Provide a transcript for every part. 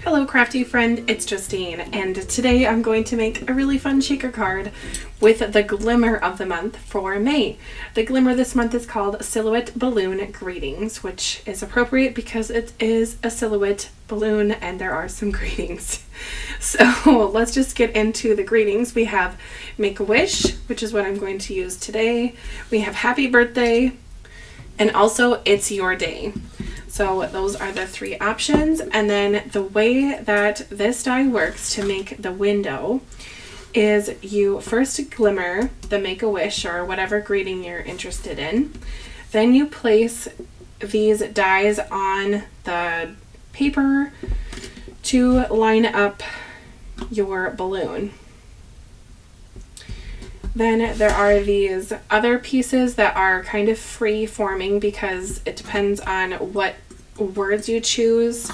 Hello crafty friend, it's Justine, and today I'm going to make a really fun shaker card with the Glimmer of the month for May. The Glimmer this month is called Silhouette Balloon Greetings, which is appropriate because it is a silhouette balloon and there are some greetings. So let's just get into the greetings. We have Make-A-Wish, which is what I'm going to use today. We have Happy Birthday, and also It's Your Day. So those are the three options, and then the way that this die works to make the window is you first glimmer the Make-A-Wish or whatever greeting you're interested in. Then you place these dies on the paper to line up your balloon. Then there are these other pieces that are kind of free forming because it depends on what words you choose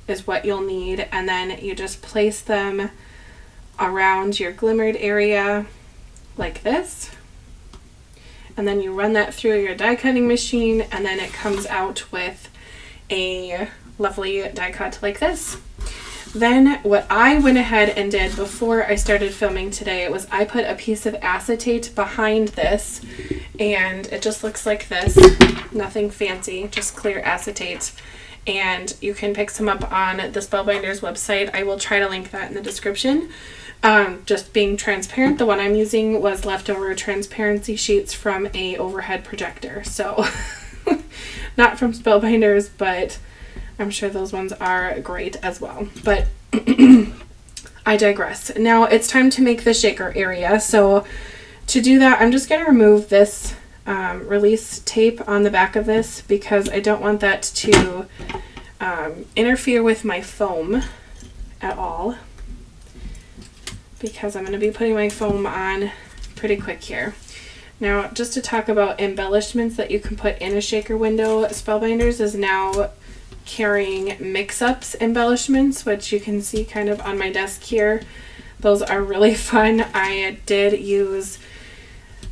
is what you'll need, and then you just place them around your glimmered area like this, and then you run that through your die cutting machine, and then it comes out with a lovely die cut like this. Then what I went ahead and did before I started filming today was I put a piece of acetate behind this, and it just looks like this. Nothing fancy, just clear acetate. And you can pick some up on the Spellbinders website. I will try to link that in the description. Just being transparent, the one I'm using was leftover transparency sheets from a overhead projector. So not from Spellbinders, but I'm sure those ones are great as well. But I digress. Now it's time to make the shaker area. So to do that, I'm just going to remove this release tape on the back of this because I don't want that to interfere with my foam at all, because I'm going to be putting my foam on pretty quick here. Now, just to talk about embellishments that you can put in a shaker window, Spellbinders is now carrying mix-ups embellishments, which you can see kind of on my desk here. Those are really fun. I did use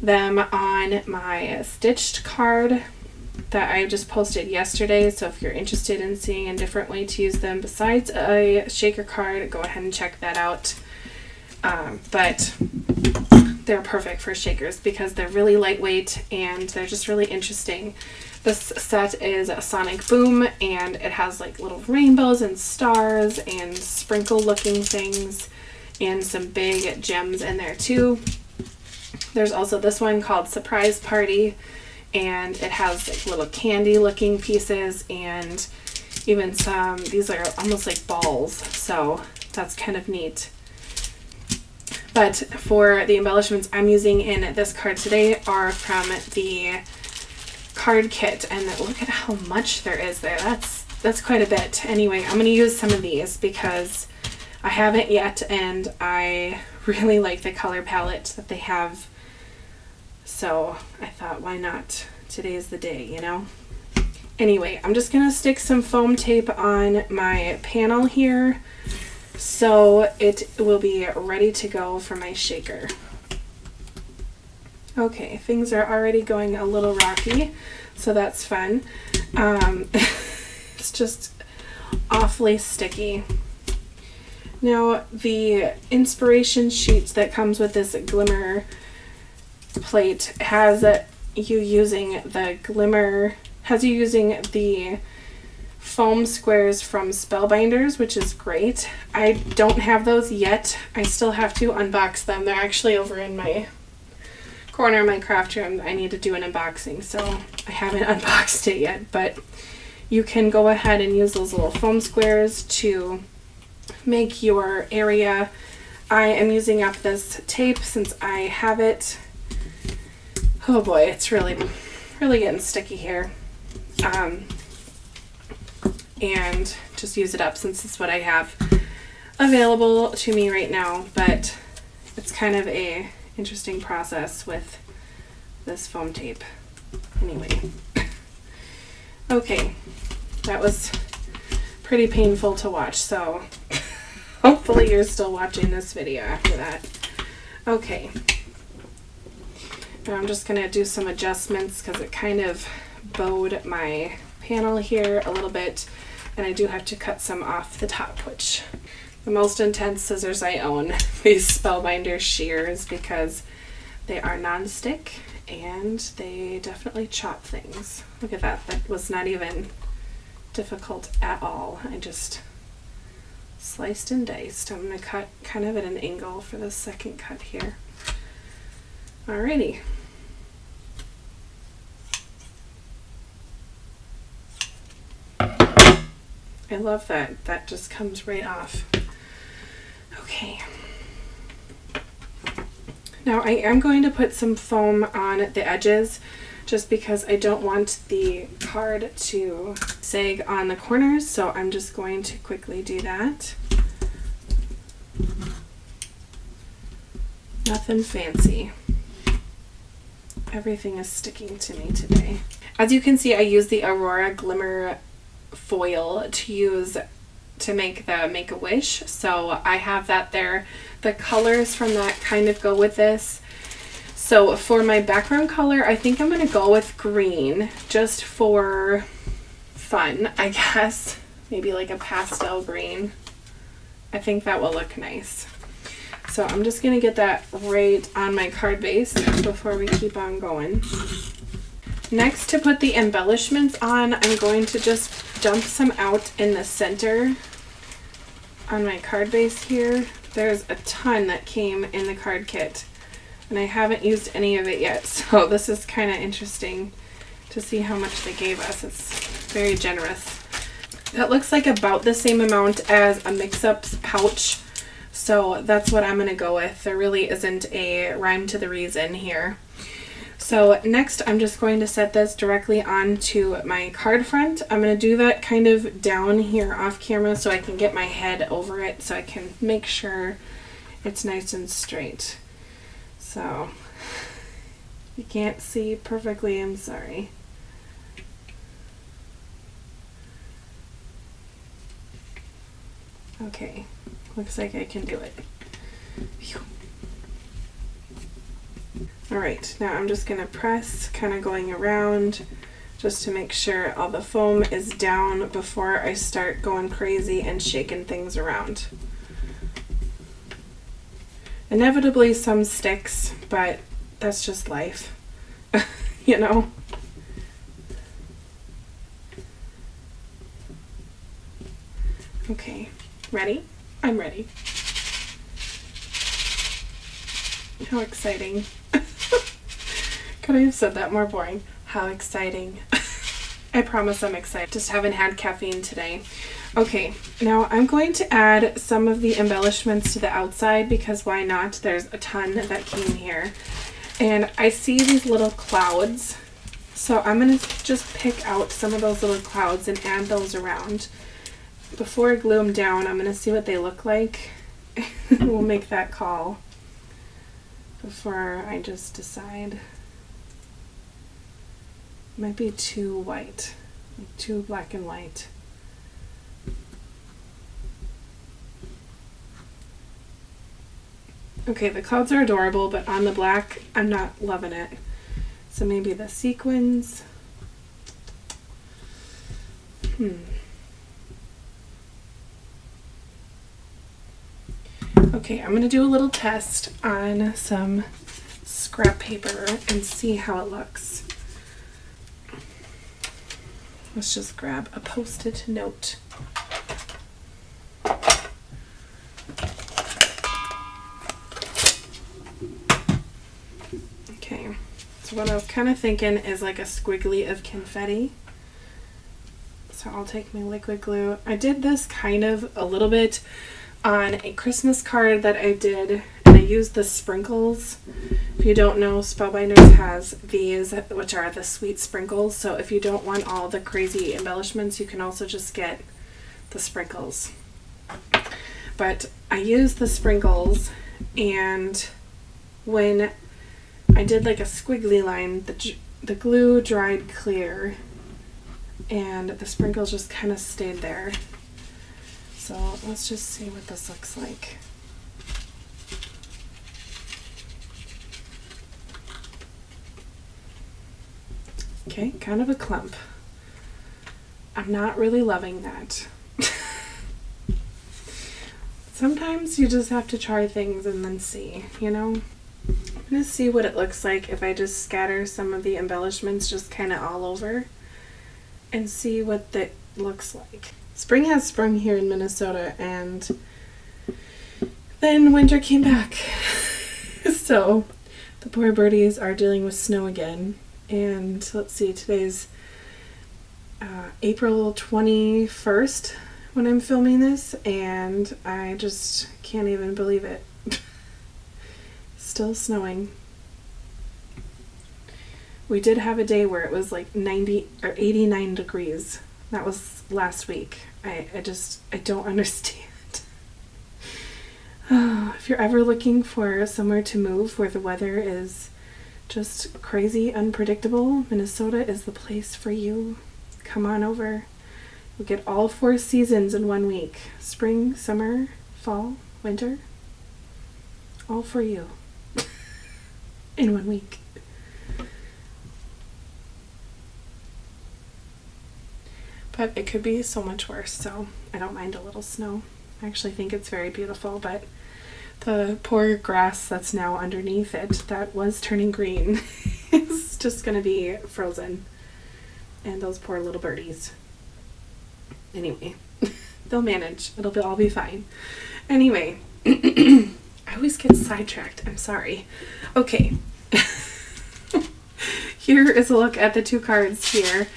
them on my stitched card that I just posted yesterday, so if you're interested in seeing a different way to use them besides a shaker card, go ahead and check that out. But they're perfect for shakers because they're really lightweight and they're just really interesting. This set is a Sonic Boom, and it has like little rainbows and stars and sprinkle looking things and some big gems in there too. There's also this one called Surprise Party, and it has like little candy looking pieces and even some, these are almost like balls, so that's kind of neat. But for the embellishments I'm using in this card today are from the card kit, and look at how much there is there. That's quite a bit. Anyway, I'm going to use some of these because I haven't yet, and I really like the color palette that they have. So I thought, why not? Today's the day, you know? Anyway, I'm just going to stick some foam tape on my panel here so it will be ready to go for my shaker. Okay, things are already going a little rocky, so that's fun. It's just awfully sticky. Now, the inspiration sheet that comes with this Glimmer plate has you using the foam squares from Spellbinders, which is great. I don't have those yet. I still have to unbox them. They're actually over in my corner of my craft room. I need to do an unboxing, so I haven't unboxed it yet, but you can go ahead and use those little foam squares to make your area. I am using up this tape since I have it. Oh boy, it's really getting sticky here. And just use it up since it's what I have available to me right now, but it's kind of a interesting process with this foam tape. Anyway, okay, that was pretty painful to watch, so hopefully you're still watching this video after that. Okay, and I'm just gonna do some adjustments because it kind of bowed my panel here a little bit. And I do have to cut some off the top, which the most intense scissors I own, these Spellbinder shears, because they are non-stick and they definitely chop things. Look at that. That was not even difficult at all. I just sliced and diced. I'm going to cut kind of at an angle for the second cut here. Alrighty. I love that. That just comes right off. Okay. Now I am going to put some foam on the edges just because I don't want the card to sag on the corners, so I'm just going to quickly do that. Nothing fancy. Everything is sticking to me today. As you can see, I use the Aurora Glimmer foil to make the Make-A-Wish, so I have that there. The colors from that kind of go with this. So for my background color, I think I'm going to go with green just for fun, I guess. Maybe like a pastel green. I think that will look nice. So I'm just going to get that right on my card base before we keep on going. Next, to put the embellishments on, I'm going to just dump some out in the center on my card base here. There's a ton that came in the card kit, and I haven't used any of it yet, so this is kind of interesting to see how much they gave us. It's very generous. That looks like about the same amount as a mix-ups pouch, so that's what I'm going to go with. There really isn't a rhyme to the reason here. So next, I'm just going to set this directly onto my card front. I'm going to do that kind of down here off camera so I can get my head over it so I can make sure it's nice and straight. So you can't see perfectly, I'm sorry. Okay, looks like I can do it. Phew. Alright, now I'm just going to press, kind of going around, just to make sure all the foam is down before I start going crazy and shaking things around. Inevitably some sticks, but that's just life, you know? Okay, ready? I'm ready. How exciting. Could I have said that more boring? How exciting. I promise I'm excited. Just haven't had caffeine today. Okay, now I'm going to add some of the embellishments to the outside because why not? There's a ton that came here. And I see these little clouds. So I'm going to just pick out some of those little clouds and add those around. Before I glue them down, I'm going to see what they look like. We'll make that call before I just decide. Might be too white, too black and white. Okay, the clouds are adorable, but on the black, I'm not loving it. So maybe the sequins. Okay, I'm going to do a little test on some scrap paper and see how it looks. Let's just grab a Post-it note. Okay, so what I was kind of thinking is like a squiggly of confetti. So I'll take my liquid glue. I did this kind of a little bit on a Christmas card that I did, and I used the sprinkles. If you don't know, Spellbinders has these, which are the sweet sprinkles. So if you don't want all the crazy embellishments, you can also just get the sprinkles. But I used the sprinkles, and when I did like a squiggly line, the glue dried clear, and the sprinkles just kind of stayed there. So let's just see what this looks like. Okay, kind of a clump. I'm not really loving that. Sometimes you just have to try things and then see, you know? I'm going to see what it looks like if I just scatter some of the embellishments just kind of all over and see what that looks like. Spring has sprung here in Minnesota, and then winter came back. So the poor birdies are dealing with snow again. And let's see, today's April 21st when I'm filming this, and I just can't even believe it. Still snowing. We did have a day where it was like 90 or 89 degrees. That was last week. I don't understand. If you're ever looking for somewhere to move where the weather is just crazy unpredictable, Minnesota is the place for you. Come on over. You'll get all 4 seasons in 1 week. Spring, summer, fall, winter. All for you. In 1 week. But it could be so much worse, so I don't mind a little snow. I actually think it's very beautiful, but the poor grass that's now underneath it that was turning green is just going to be frozen. And those poor little birdies. Anyway, they'll manage. It'll all be fine. Anyway, I always get sidetracked. I'm sorry. Okay. Here is a look at the 2 cards here.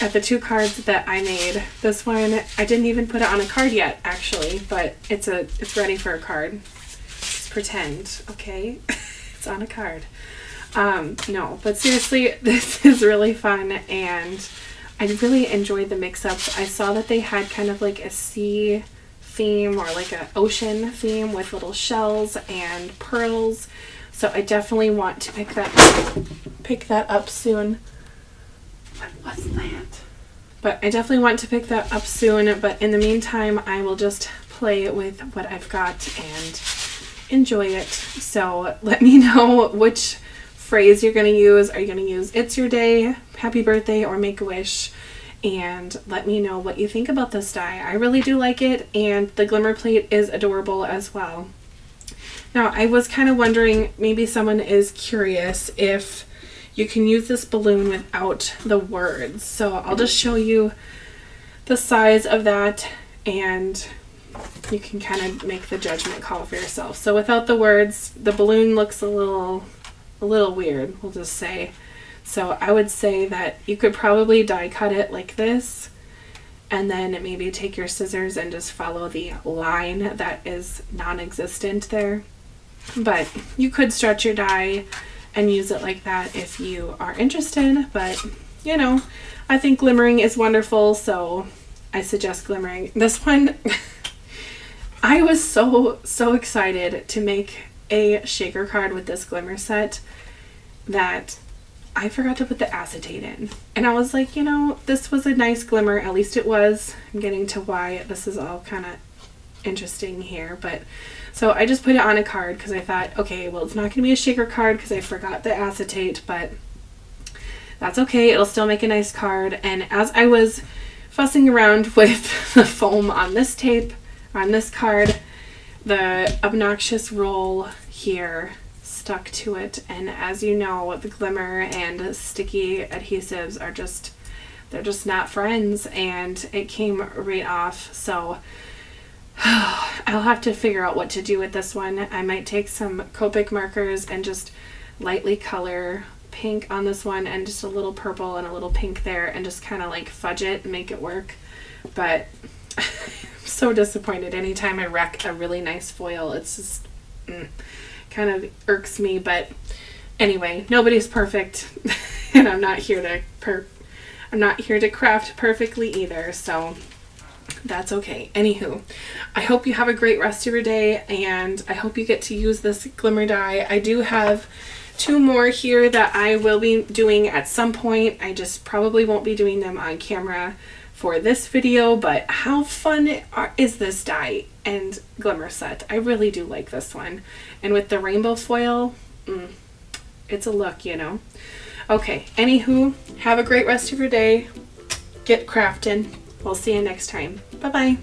At the 2 cards that I made. This one, I didn't even put it on a card yet, actually, but it's ready for a card. Just pretend, okay? It's on a card. No, but seriously, this is really fun, and I really enjoyed the mix-ups. I saw that they had kind of like a sea theme or like an ocean theme with little shells and pearls, so I definitely want to pick that up soon. What was that? But I definitely want to pick that up soon, but in the meantime, I will just play with what I've got and enjoy it. So let me know which phrase you're going to use. Are you going to use "It's Your Day," "Happy Birthday," or "Make-A-Wish"? And let me know what you think about this die. I really do like it, and the glimmer plate is adorable as well. Now, I was kind of wondering, maybe someone is curious if you can use this balloon without the words. So I'll just show you the size of that, and you can kind of make the judgment call for yourself. So without the words, the balloon looks a little weird, we'll just say. So I would say that you could probably die cut it like this, and then maybe take your scissors and just follow the line that is non-existent there. But you could stretch your die and use it like that if you are interested, but you know, I think glimmering is wonderful, so I suggest glimmering. This one, I was so excited to make a shaker card with this glimmer set that I forgot to put the acetate in. And I was like, you know, this was a nice glimmer, at least it was. I'm getting to why this is all kind of interesting here, but so I just put it on a card because I thought, okay, well, it's not going to be a shaker card because I forgot the acetate, but that's okay. It'll still make a nice card. And as I was fussing around with the foam on this tape, on this card, the obnoxious roll here stuck to it. And as you know, the glimmer and sticky adhesives are they're just not friends, and it came right off. So I'll have to figure out what to do with this one. I might take some Copic markers and just lightly color pink on this one and just a little purple and a little pink there and just kind of like fudge it and make it work. But I'm so disappointed anytime I wreck a really nice foil. It's just kind of irks me. But anyway, nobody's perfect, and I'm not here to craft perfectly either. So that's okay. Anywho, I hope you have a great rest of your day, and I hope you get to use this glimmer die. I do have 2 more here that I will be doing at some point. I just probably won't be doing them on camera for this video, but how fun is this die and glimmer set? I really do like this one. And with the rainbow foil, it's a look, you know. Okay, anywho, have a great rest of your day. get crafting. We'll see you next time. Bye bye.